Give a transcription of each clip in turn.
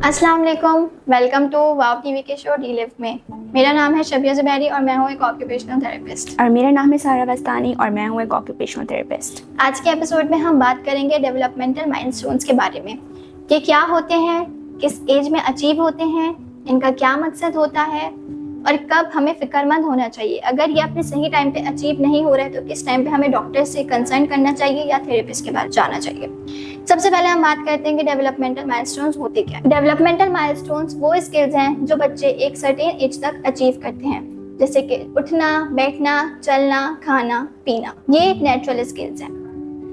अस्सलाम वालेकुम, welcome two wow TV के शो रीलिव में। मेरा नाम है शबिया ज़ुबैरी और मैं हूँ एक ऑक्यूपेशनल थेरेपिस्ट। और मेरा नाम है सारा बस्तानी और मैं हूँ एक ऑक्यूपेशनल थेरेपिस्ट। आज के एपिसोड में हम बात करेंगे डेवलपमेंटल माइलस्टोन्स के बारे में कि क्या होते हैं, किस एज में अचीव होते हैं, इनका क्या मकसद होता है और कब हमें फिक्रमंद होना चाहिए। अगर ये अपने सही टाइम पे अचीव नहीं हो रहा है तो किस टाइम पे हमें डॉक्टर से कंसल्ट करना चाहिए या थेरेपिस्ट के पास जाना चाहिए। सबसे पहले हम बात करते हैं कि डेवलपमेंटल माइलस्टोन्स होते क्या हैं। डेवलपमेंटल माइलस्टोन्स वो स्किल्स हैं जो बच्चे एक सर्टेन एज तक अचीव करते हैं, जैसे कि उठना, बैठना, चलना, खाना, पीना। ये एक नेचुरल स्किल्स हैं।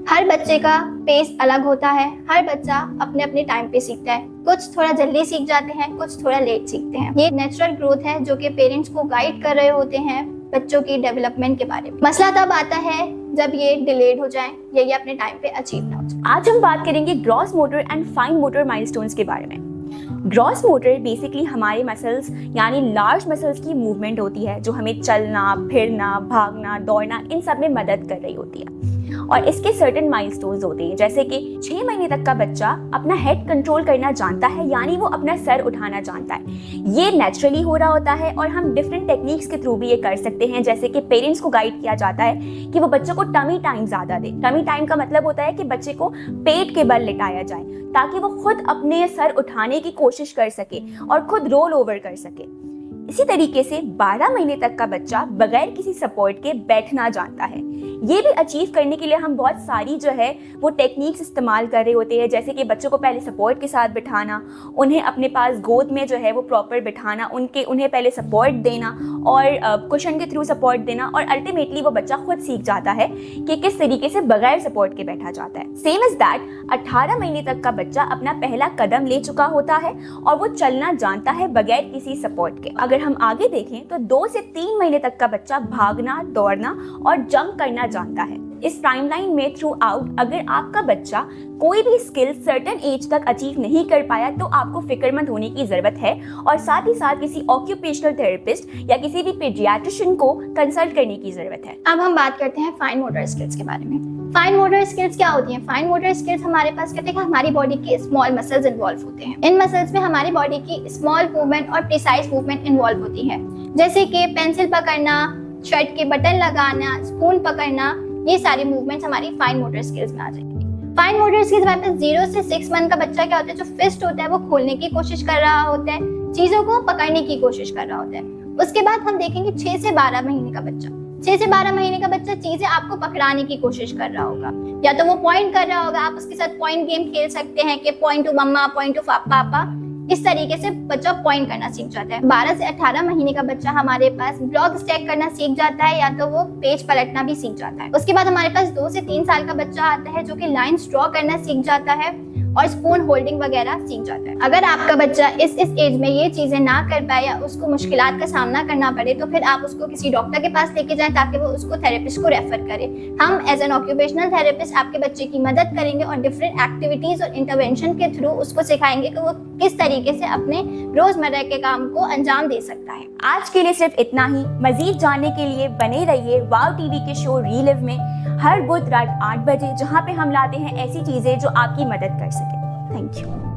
हर बच्चे का पेस अलग होता है, हर बच्चा अपने अपने टाइम पे सीखता है। कुछ थोड़ा जल्दी सीख जाते हैं, कुछ थोड़ा लेट सीखते हैं। ये नेचुरल ग्रोथ है जो कि पेरेंट्स को गाइड कर रहे होते हैं बच्चों की डेवलपमेंट के बारे में। मसला तब आता है जब ये डिलेड हो जाए या ये अपने टाइम पे अचीव ना हो जाए। आज हम बात करेंगे gross motor and fine motor milestones के बारे में। ग्रॉस मोटर बेसिकली हमारे मसल्स यानी लार्ज मसल्स की मूवमेंट होती है जो हमें चलना, फिरना, भागना, दौड़ना इन सब में मदद कर रही होती है। और इसके सर्टेन माइलस्टोन्स होते हैं, जैसे कि 6 महीने तक का बच्चा अपना हेड कंट्रोल करना जानता है, यानी वो अपना सर उठाना जानता है। ये नेचुरली हो रहा होता है और हम डिफरेंट टेक्निक्स के थ्रू भी ये कर सकते हैं, जैसे कि पेरेंट्स को गाइड किया जाता है कि वो बच्चों को टमी टाइम ज़्यादा दे। टमी टाइम का मतलब होता है कि बच्चे को पेट के बल लिटाया जाए ताकि वो खुद अपने सर उठाने की कोशिश कर सके और खुद रोल ओवर कर सके। इसी तरीके से 12 महीने तक का बच्चा बगैर किसी सपोर्ट के बैठना जानता है। ये भी अचीव करने के लिए हम बहुत सारी जो है वो टेक्निक्स इस्तेमाल कर रहे होते हैं, जैसे कि बच्चों को पहले सपोर्ट के साथ बिठाना, उन्हें अपने पास गोद में जो है वो प्रॉपर बिठाना, उन्हें पहले सपोर्ट देना और कुशन के थ्रू सपोर्ट देना, और अल्टीमेटली वो बच्चा खुद सीख जाता है कि किस तरीके से बगैर सपोर्ट के बैठा जाता है। सेम एज दैट 18 महीने तक का बच्चा अपना पहला कदम ले चुका होता है और वो चलना जानता है बगैर किसी सपोर्ट के। अगर हम आगे देखें तो 2 से 3 महीने तक का बच्चा भागना, दौड़ना और जंप करना जानता है। इस टाइमलाइन में थ्रू आउट अगर आपका बच्चा कोई भी स्किल सर्टेन एज तक अचीव नहीं कर पाया तो आपको फिक्रमंद होने की जरूरत है और साथ ही साथ किसी ऑक्यूपेशनल थेरेपिस्ट या किसी भी पीडियाट्रिशियन को कंसल्ट करने की जरूरत है। अब हम बात करते हैं फाइन मोटर स्किल्स के बारे में। फाइन मोटर स्किल्स क्या होती हैं? फाइन मोटर स्किल्स हमारे पास कहते हैं कि हमारी बॉडी के स्मॉल मसल्स इन्वॉल्व होते हैं। इन मसल्स में हमारी बॉडी की स्मॉल मूवमेंट और प्रिसाइज मूवमेंट इन्वॉल्व होती है, जैसे कि पेंसिल पकड़ना, शर्ट के बटन लगाना, स्पून पकड़ना। ये सारी मूवमेंट्स हमारी फाइन मोटर स्किल्स में आ जाएंगी। फाइन मोटर स्किल्स हमारे पास 0 से 6 मंथ का बच्चा क्या होता है, जो फिस्ट होता है वो खोलने की कोशिश कर रहा होता है, चीजों को पकड़ने की कोशिश कर रहा होता है। उसके बाद हम देखेंगे 6 से 12 महीने का बच्चा। 6 से 12 महीने का बच्चा चीजें आपको पकड़ाने की कोशिश कर रहा होगा, या तो वो पॉइंट कर रहा होगा, आप उसके साथ पॉइंट गेम खेल सकते हैं कि पॉइंट टू मम्मा, पॉइंट टू पापा। इस तरीके से बच्चा पॉइंट करना सीख जाता है। 12 से 18 महीने का बच्चा हमारे पास ब्लॉक स्टैक करना सीख जाता है, या तो वो पेज पलटना भी सीख जाता है। उसके बाद हमारे पास 2 से 3 साल का बच्चा आता है जो कि लाइन्स ड्रॉ करना सीख जाता है और स्पून होल्डिंग वगैरह सीख जाता है। अगर आपका बच्चा इस एज में ये चीजें ना कर पाए या उसको मुश्किलात का सामना करना पड़े तो फिर आप उसको किसी डॉक्टर के पास लेके जाएं ताकि वो उसको थेरेपिस्ट को रेफर करे। हम एज एन ऑक्यूपेशनल थेरेपिस्ट आपके बच्चे की मदद करेंगे और डिफरेंट एक्टिविटीज और इंटरवेंशन के थ्रू उसको सिखाएंगे कि वो किस तरीके से अपने रोजमर्रा के काम को अंजाम दे सकता है। आज के लिए सिर्फ इतना ही। मजीद जानने के लिए बने रहिए वाव टीवी के शो रीलिव में हर बुध रात 8 बजे, जहाँ पे हम लाते हैं ऐसी चीजें जो आपकी मदद कर सके। Thank you.